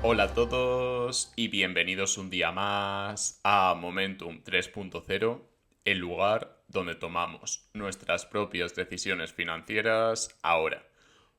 Hola a todos y bienvenidos un día más a Momentum 3.0, el lugar donde tomamos nuestras propias decisiones financieras ahora.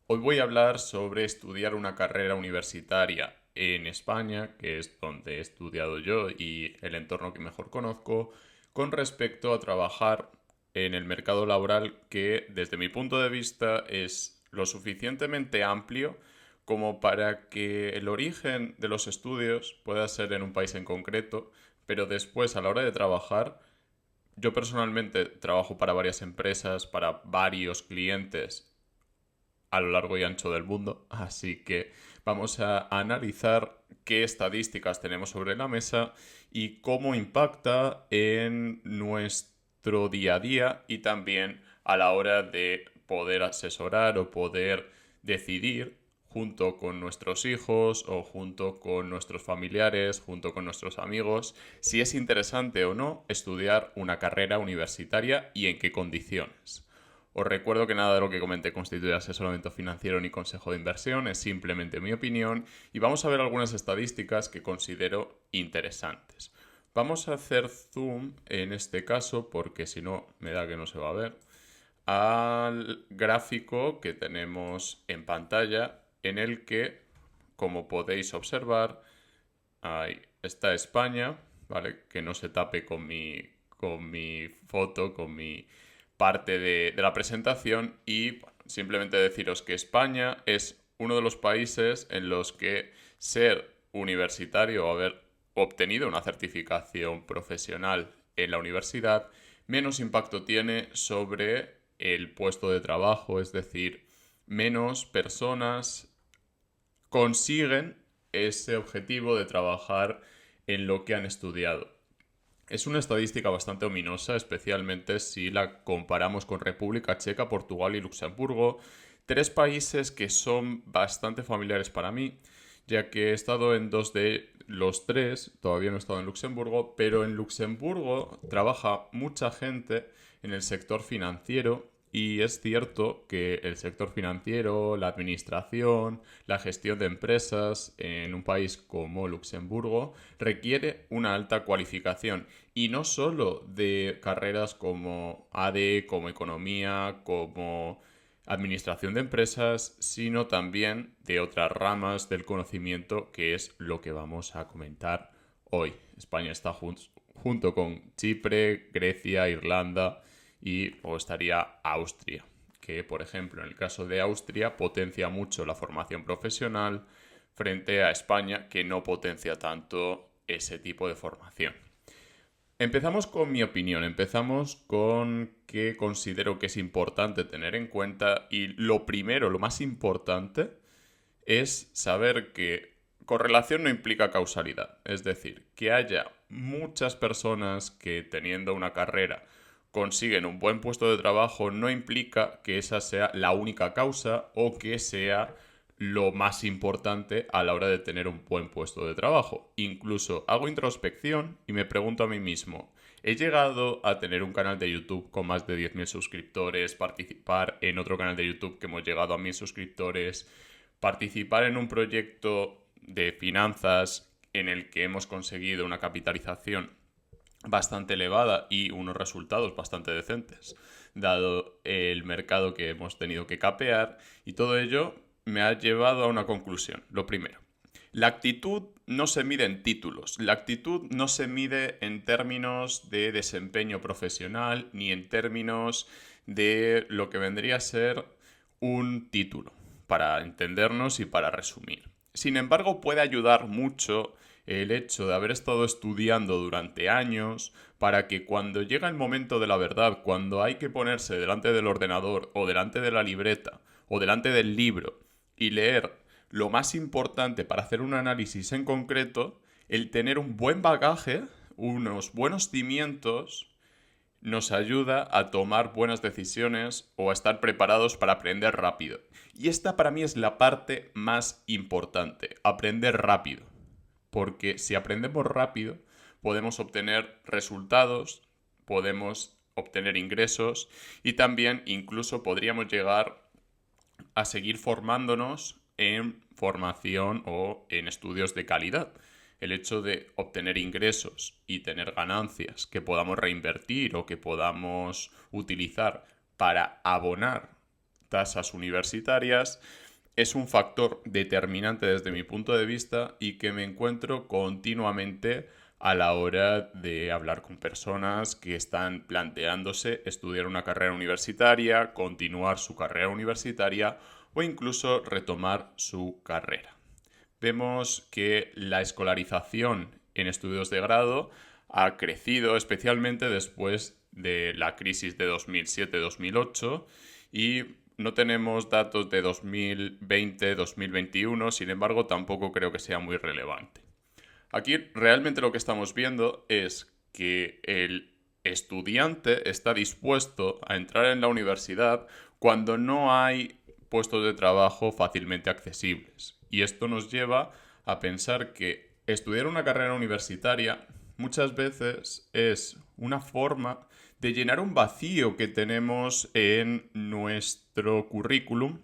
Hoy voy a hablar sobre estudiar una carrera universitaria en España, que es donde he estudiado yo y el entorno que mejor conozco, con respecto a trabajar en el mercado laboral que desde mi punto de vista es lo suficientemente amplio como para que el origen de los estudios pueda ser en un país en concreto, pero después a la hora de trabajar, yo personalmente trabajo para varias empresas, para varios clientes a lo largo y ancho del mundo, así que vamos a analizar qué estadísticas tenemos sobre la mesa y cómo impacta en nuestro día a día y también a la hora de poder asesorar o poder decidir junto con nuestros hijos o junto con nuestros familiares, junto con nuestros amigos, si es interesante o no estudiar una carrera universitaria y en qué condiciones. Os recuerdo que nada de lo que comenté constituye asesoramiento financiero ni consejo de inversión, es simplemente mi opinión y vamos a ver algunas estadísticas que considero interesantes. Vamos a hacer zoom en este caso porque si no me da que no se va a ver al gráfico que tenemos en pantalla en el que, como podéis observar, ahí está España, ¿vale? Que no se tape con mi foto, con mi parte de la presentación y bueno, simplemente deciros que España es uno de los países en los que ser universitario o haber obtenido una certificación profesional en la universidad menos impacto tiene sobre el puesto de trabajo, es decir, menos personas consiguen ese objetivo de trabajar en lo que han estudiado. Es una estadística bastante ominosa, especialmente si la comparamos con República Checa, Portugal y Luxemburgo, tres países que son bastante familiares para mí, ya que he estado en dos de los tres, todavía no he estado en Luxemburgo, pero en Luxemburgo trabaja mucha gente en el sector financiero y es cierto que el sector financiero, la administración, la gestión de empresas en un país como Luxemburgo requiere una alta cualificación y no solo de carreras como ADE, como economía, como administración de empresas, sino también de otras ramas del conocimiento, que es lo que vamos a comentar hoy. España está junto con Chipre, Grecia, Irlanda y luego estaría Austria, que por ejemplo en el caso de Austria potencia mucho la formación profesional frente a España, que no potencia tanto ese tipo de formación. Empezamos con mi opinión, empezamos con qué considero que es importante tener en cuenta y lo primero, lo más importante, es saber que correlación no implica causalidad. Es decir, que haya muchas personas que teniendo una carrera consiguen un buen puesto de trabajo no implica que esa sea la única causa o que sea lo más importante a la hora de tener un buen puesto de trabajo. Incluso hago introspección y me pregunto a mí mismo, ¿he llegado a tener un canal de YouTube con más de 10.000 suscriptores, participar en otro canal de YouTube que hemos llegado a 1.000 suscriptores, participar en un proyecto de finanzas en el que hemos conseguido una capitalización bastante elevada y unos resultados bastante decentes, dado el mercado que hemos tenido que capear, y todo ello me ha llevado a una conclusión? Lo primero, la actitud no se mide en títulos, la actitud no se mide en términos de desempeño profesional ni en términos de lo que vendría a ser un título, para entendernos y para resumir. Sin embargo, puede ayudar mucho el hecho de haber estado estudiando durante años para que cuando llega el momento de la verdad, cuando hay que ponerse delante del ordenador o delante de la libreta o delante del libro y leer lo más importante para hacer un análisis en concreto, el tener un buen bagaje, unos buenos cimientos, nos ayuda a tomar buenas decisiones o a estar preparados para aprender rápido. Y esta para mí es la parte más importante, aprender rápido. Porque si aprendemos rápido, podemos obtener resultados, podemos obtener ingresos y también incluso podríamos llegar a seguir formándonos en formación o en estudios de calidad. El hecho de obtener ingresos y tener ganancias que podamos reinvertir o que podamos utilizar para abonar tasas universitarias es un factor determinante desde mi punto de vista y que me encuentro continuamente a la hora de hablar con personas que están planteándose estudiar una carrera universitaria, continuar su carrera universitaria o incluso retomar su carrera. Vemos que la escolarización en estudios de grado ha crecido especialmente después de la crisis de 2007-2008 y no tenemos datos de 2020-2021, sin embargo tampoco creo que sea muy relevante. Aquí realmente lo que estamos viendo es que el estudiante está dispuesto a entrar en la universidad cuando no hay puestos de trabajo fácilmente accesibles. Y esto nos lleva a pensar que estudiar una carrera universitaria muchas veces es una forma de llenar un vacío que tenemos en nuestro currículum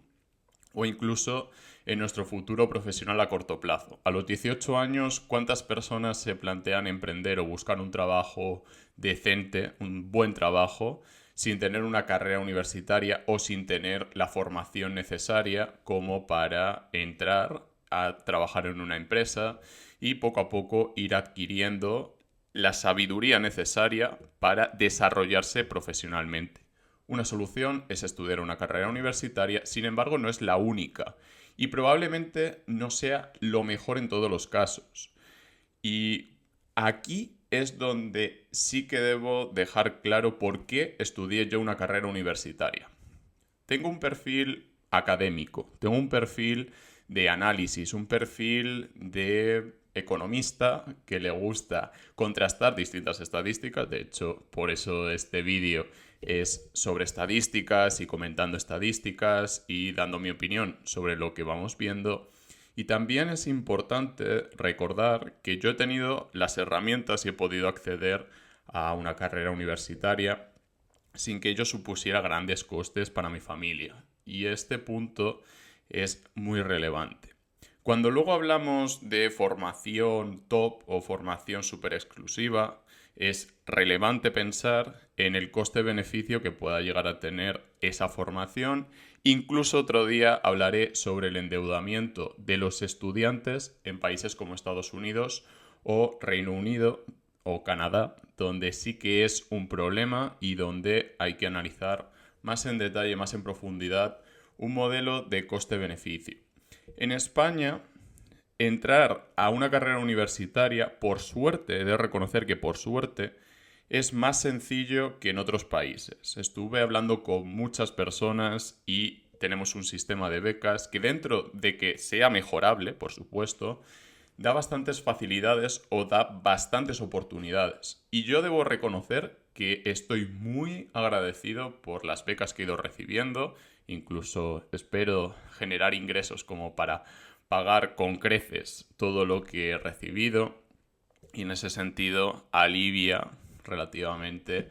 o incluso en nuestro futuro profesional a corto plazo. A los 18 años, ¿cuántas personas se plantean emprender o buscar un trabajo decente, un buen trabajo, sin tener una carrera universitaria o sin tener la formación necesaria como para entrar a trabajar en una empresa y poco a poco ir adquiriendo la sabiduría necesaria para desarrollarse profesionalmente? Una solución es estudiar una carrera universitaria, sin embargo no es la única y probablemente no sea lo mejor en todos los casos. Y aquí es donde sí que debo dejar claro por qué estudié yo una carrera universitaria. Tengo un perfil académico, tengo un perfil de análisis, un perfil de economista que le gusta contrastar distintas estadísticas. De hecho, por eso este vídeo es sobre estadísticas y comentando estadísticas y dando mi opinión sobre lo que vamos viendo. Y también es importante recordar que yo he tenido las herramientas y he podido acceder a una carrera universitaria sin que ello supusiera grandes costes para mi familia. Y este punto es muy relevante. Cuando luego hablamos de formación top o formación súper exclusiva, es relevante pensar en el coste-beneficio que pueda llegar a tener esa formación. Incluso otro día hablaré sobre el endeudamiento de los estudiantes en países como Estados Unidos o Reino Unido o Canadá, donde sí que es un problema y donde hay que analizar más en detalle, más en profundidad, un modelo de coste-beneficio. En España, entrar a una carrera universitaria, por suerte, he de reconocer que por suerte, es más sencillo que en otros países. Estuve hablando con muchas personas y tenemos un sistema de becas que, dentro de que sea mejorable, por supuesto, da bastantes facilidades o da bastantes oportunidades. Y yo debo reconocer que estoy muy agradecido por las becas que he ido recibiendo. Incluso espero generar ingresos como para pagar con creces todo lo que he recibido. Y en ese sentido alivia relativamente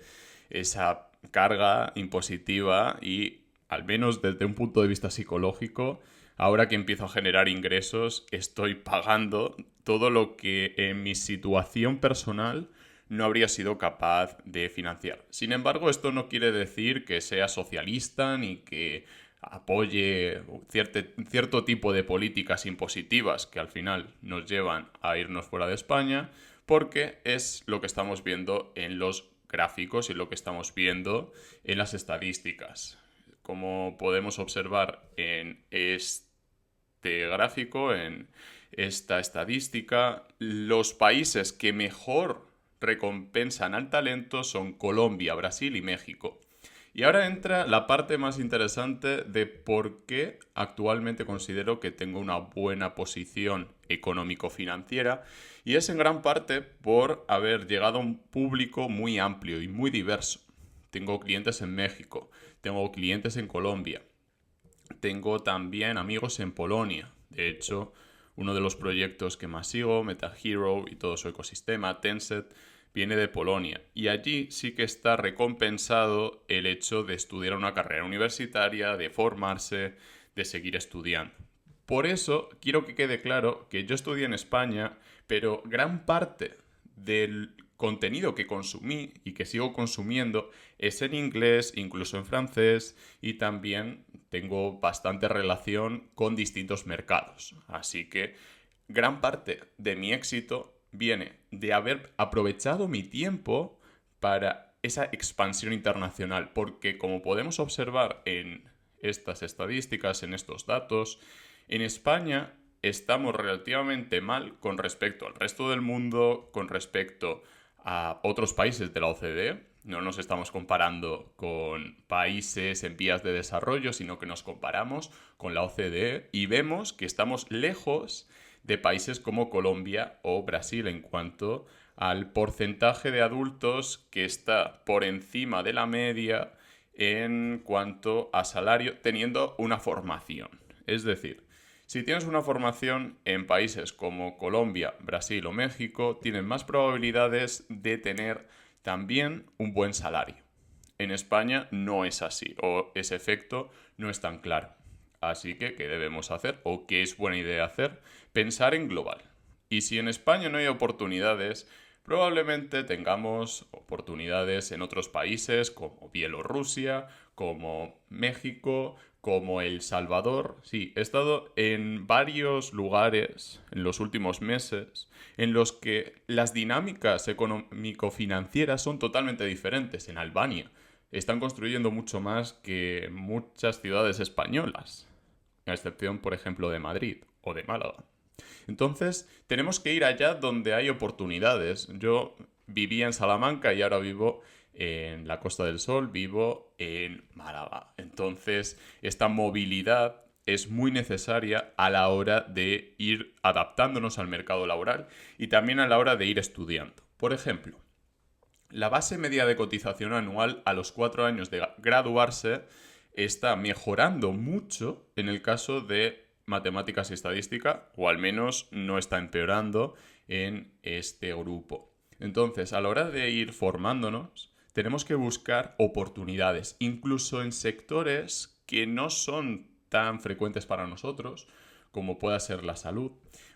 esa carga impositiva y, al menos desde un punto de vista psicológico, ahora que empiezo a generar ingresos, estoy pagando todo lo que en mi situación personal no habría sido capaz de financiar. Sin embargo, esto no quiere decir que sea socialista ni que apoye cierto tipo de políticas impositivas que al final nos llevan a irnos fuera de España, porque es lo que estamos viendo en los gráficos y lo que estamos viendo en las estadísticas. Como podemos observar en este gráfico, en esta estadística, los países que mejor recompensan al talento son Colombia, Brasil y México. Y ahora entra la parte más interesante de por qué actualmente considero que tengo una buena posición económico-financiera, y es en gran parte por haber llegado a un público muy amplio y muy diverso. Tengo clientes en México, tengo clientes en Colombia, tengo también amigos en Polonia. De hecho, uno de los proyectos que más sigo, MetaHero y todo su ecosistema, Tencent, viene de Polonia. Y allí sí que está recompensado el hecho de estudiar una carrera universitaria, de formarse, de seguir estudiando. Por eso quiero que quede claro que yo estudié en España, pero gran parte del contenido que consumí y que sigo consumiendo es en inglés, incluso en francés, y también tengo bastante relación con distintos mercados. Así que gran parte de mi éxito viene de haber aprovechado mi tiempo para esa expansión internacional, porque como podemos observar en estas estadísticas, en estos datos, en España estamos relativamente mal con respecto al resto del mundo, con respecto a otros países de la OCDE. No nos estamos comparando con países en vías de desarrollo, sino que nos comparamos con la OCDE y vemos que estamos lejos de países como Colombia o Brasil en cuanto al porcentaje de adultos que está por encima de la media en cuanto a salario teniendo una formación. Es decir, si tienes una formación en países como Colombia, Brasil o México, tienes más probabilidades de tener también un buen salario. En España no es así, o ese efecto no es tan claro. Así que, ¿qué debemos hacer? ¿O qué es buena idea hacer? Pensar en global. Y si en España no hay oportunidades, probablemente tengamos oportunidades en otros países como Bielorrusia, como México, como El Salvador. Sí, he estado en varios lugares en los últimos meses en los que las dinámicas económico-financieras son totalmente diferentes. En Albania están construyendo mucho más que muchas ciudades españolas, a excepción, por ejemplo, de Madrid o de Málaga. Entonces, tenemos que ir allá donde hay oportunidades. Yo vivía en Salamanca y ahora vivo en la Costa del Sol, vivo en Málaga. Entonces, esta movilidad es muy necesaria a la hora de ir adaptándonos al mercado laboral y también a la hora de ir estudiando. Por ejemplo, la base media de cotización anual a los 4 años de graduarse está mejorando mucho en el caso de matemáticas y estadística, o al menos no está empeorando en este grupo. Entonces, a la hora de ir formándonos, tenemos que buscar oportunidades, incluso en sectores que no son tan frecuentes para nosotros, como pueda ser la salud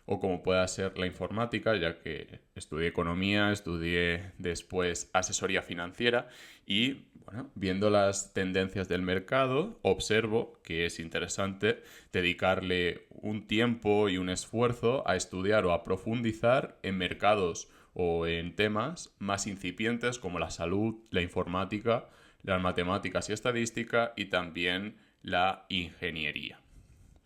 o como pueda ser la informática, ya que estudié economía, estudié después asesoría financiera y, bueno, viendo las tendencias del mercado, observo que es interesante dedicarle un tiempo y un esfuerzo a estudiar o a profundizar en mercados o en temas más incipientes como la salud, la informática, las matemáticas y estadística y también la ingeniería.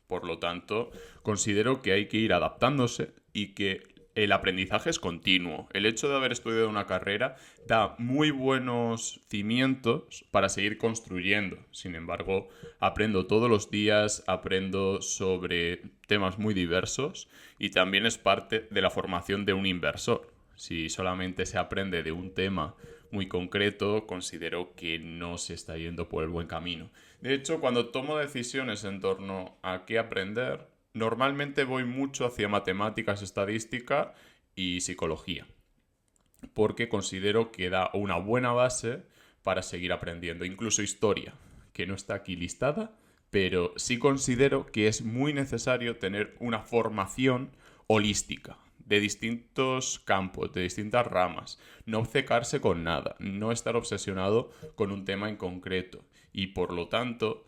Por lo tanto, considero que hay que ir adaptándose y que el aprendizaje es continuo. El hecho de haber estudiado una carrera da muy buenos cimientos para seguir construyendo. Sin embargo, aprendo todos los días, aprendo sobre temas muy diversos y también es parte de la formación de un inversor. Si solamente se aprende de un tema muy concreto, considero que no se está yendo por el buen camino. De hecho, cuando tomo decisiones en torno a qué aprender, normalmente voy mucho hacia matemáticas, estadística y psicología, porque considero que da una buena base para seguir aprendiendo, incluso historia, que no está aquí listada, pero sí considero que es muy necesario tener una formación holística de distintos campos, de distintas ramas, no obcecarse con nada, no estar obsesionado con un tema en concreto y por lo tanto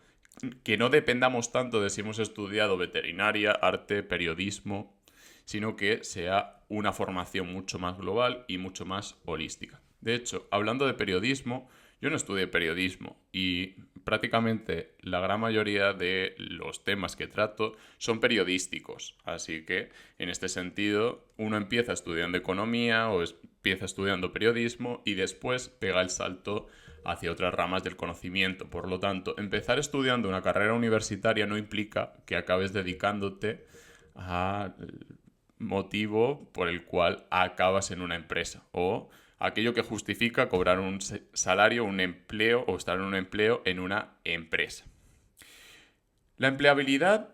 que no dependamos tanto de si hemos estudiado veterinaria, arte, periodismo, sino que sea una formación mucho más global y mucho más holística. De hecho, hablando de periodismo, yo no estudié periodismo y prácticamente la gran mayoría de los temas que trato son periodísticos. Así que, en este sentido, uno empieza estudiando economía o empieza estudiando periodismo y después pega el salto hacia otras ramas del conocimiento. Por lo tanto, empezar estudiando una carrera universitaria no implica que acabes dedicándote al motivo por el cual acabas en una empresa o aquello que justifica cobrar un salario, un empleo o estar en un empleo en una empresa. La empleabilidad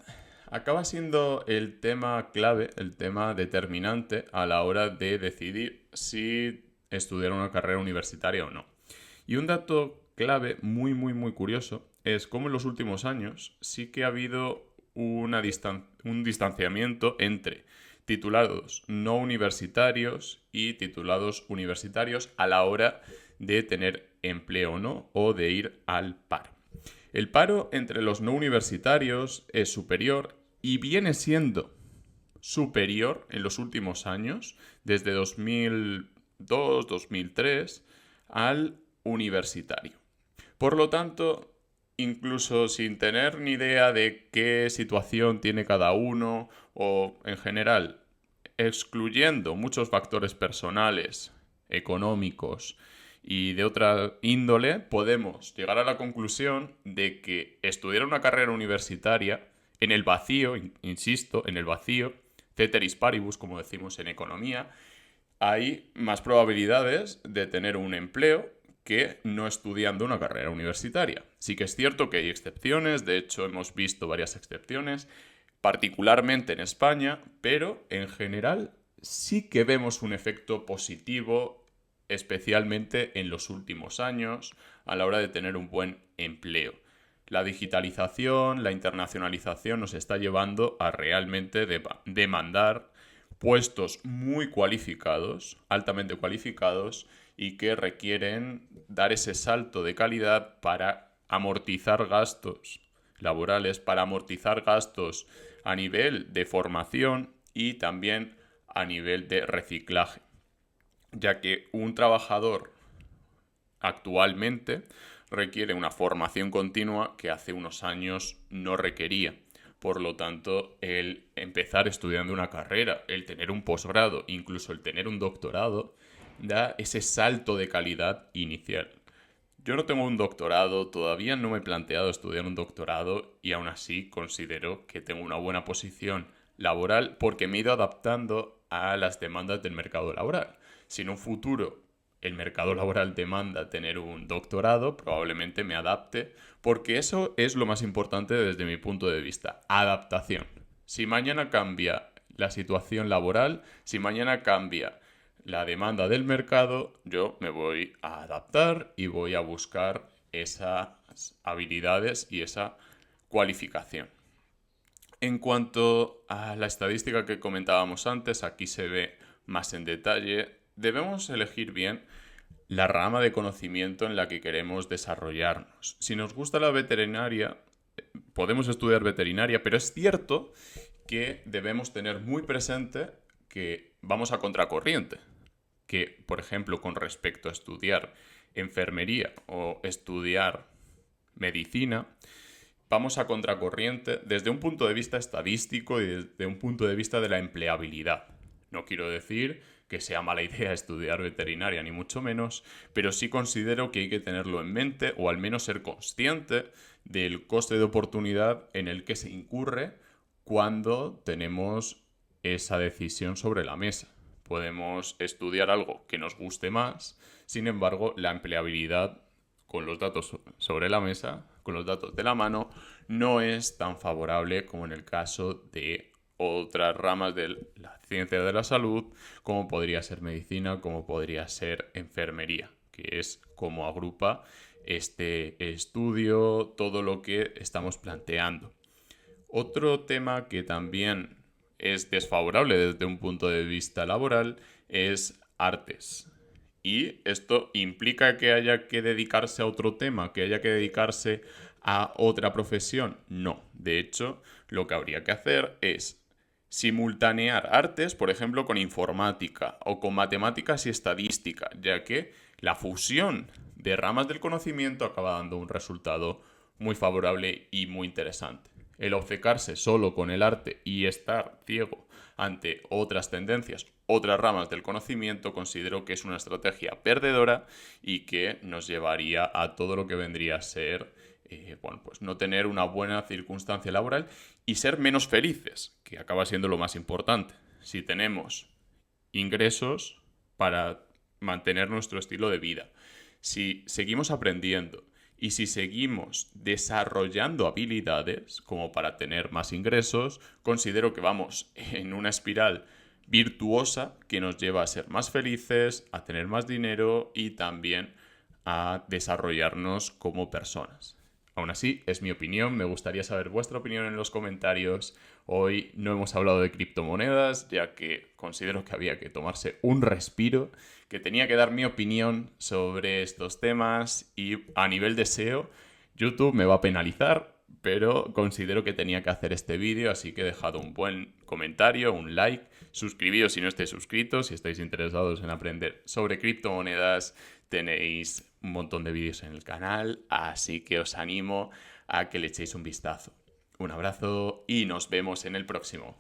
acaba siendo el tema clave, el tema determinante a la hora de decidir si estudiar una carrera universitaria o no. Y un dato clave muy curioso es cómo en los últimos años sí que ha habido un distanciamiento entre titulados no universitarios y titulados universitarios a la hora de tener empleo o no, o de ir al paro. El paro entre los no universitarios es superior y viene siendo superior en los últimos años, desde 2002-2003, al universitario. Por lo tanto, incluso sin tener ni idea de qué situación tiene cada uno o, en general, excluyendo muchos factores personales, económicos y de otra índole, podemos llegar a la conclusión de que estudiar una carrera universitaria en el vacío, insisto, en el vacío, ceteris paribus, como decimos en economía, hay más probabilidades de tener un empleo que no estudiando una carrera universitaria. Sí que es cierto que hay excepciones, de hecho hemos visto varias excepciones, particularmente en España, pero en general sí que vemos un efecto positivo, especialmente en los últimos años, a la hora de tener un buen empleo. La digitalización, la internacionalización nos está llevando a realmente demandar puestos muy cualificados, altamente cualificados, y que requieren dar ese salto de calidad para amortizar gastos laborales, para amortizar gastos a nivel de formación y también a nivel de reciclaje, ya que un trabajador actualmente requiere una formación continua que hace unos años no requería. Por lo tanto, el empezar estudiando una carrera, el tener un posgrado, incluso el tener un doctorado, da ese salto de calidad inicial. Yo no tengo un doctorado, todavía no me he planteado estudiar un doctorado y aún así considero que tengo una buena posición laboral porque me he ido adaptando a las demandas del mercado laboral. Si en un futuro el mercado laboral demanda tener un doctorado, probablemente me adapte, porque eso es lo más importante desde mi punto de vista, adaptación. Si mañana cambia la situación laboral, si mañana cambia la demanda del mercado, yo me voy a adaptar y voy a buscar esas habilidades y esa cualificación. En cuanto a la estadística que comentábamos antes, aquí se ve más en detalle, debemos elegir bien la rama de conocimiento en la que queremos desarrollarnos. Si nos gusta la veterinaria, podemos estudiar veterinaria, pero es cierto que debemos tener muy presente que vamos a contracorriente. Que, por ejemplo, con respecto a estudiar enfermería o estudiar medicina, vamos a contracorriente desde un punto de vista estadístico y desde un punto de vista de la empleabilidad. No quiero decir que sea mala idea estudiar veterinaria, ni mucho menos, pero sí considero que hay que tenerlo en mente o al menos ser consciente del coste de oportunidad en el que se incurre cuando tenemos esa decisión sobre la mesa. Podemos estudiar algo que nos guste más, sin embargo, la empleabilidad con los datos sobre la mesa, con los datos de la mano, no es tan favorable como en el caso de otras ramas de la ciencia de la salud, como podría ser medicina, como podría ser enfermería, que es como agrupa este estudio, todo lo que estamos planteando. Otro tema que también es desfavorable desde un punto de vista laboral es artes. Y esto implica que haya que dedicarse a otro tema, que haya que dedicarse a otra profesión. No, de hecho, lo que habría que hacer es simultanear artes, por ejemplo, con informática o con matemáticas y estadística, ya que la fusión de ramas del conocimiento acaba dando un resultado muy favorable y muy interesante. El obcecarse solo con el arte y estar ciego ante otras tendencias, otras ramas del conocimiento, considero que es una estrategia perdedora y que nos llevaría a todo lo que vendría a ser pues no tener una buena circunstancia laboral y ser menos felices, que acaba siendo lo más importante. Si tenemos ingresos para mantener nuestro estilo de vida, si seguimos aprendiendo y si seguimos desarrollando habilidades como para tener más ingresos, considero que vamos en una espiral virtuosa que nos lleva a ser más felices, a tener más dinero y también a desarrollarnos como personas. Aún así, es mi opinión, me gustaría saber vuestra opinión en los comentarios. Hoy no hemos hablado de criptomonedas, ya que considero que había que tomarse un respiro, que tenía que dar mi opinión sobre estos temas y a nivel de SEO, YouTube me va a penalizar, pero considero que tenía que hacer este vídeo, así que he dejado un buen comentario, un like, suscribíos si no estáis suscritos, si estáis interesados en aprender sobre criptomonedas, tenéis un montón de vídeos en el canal, así que os animo a que le echéis un vistazo. Un abrazo y nos vemos en el próximo.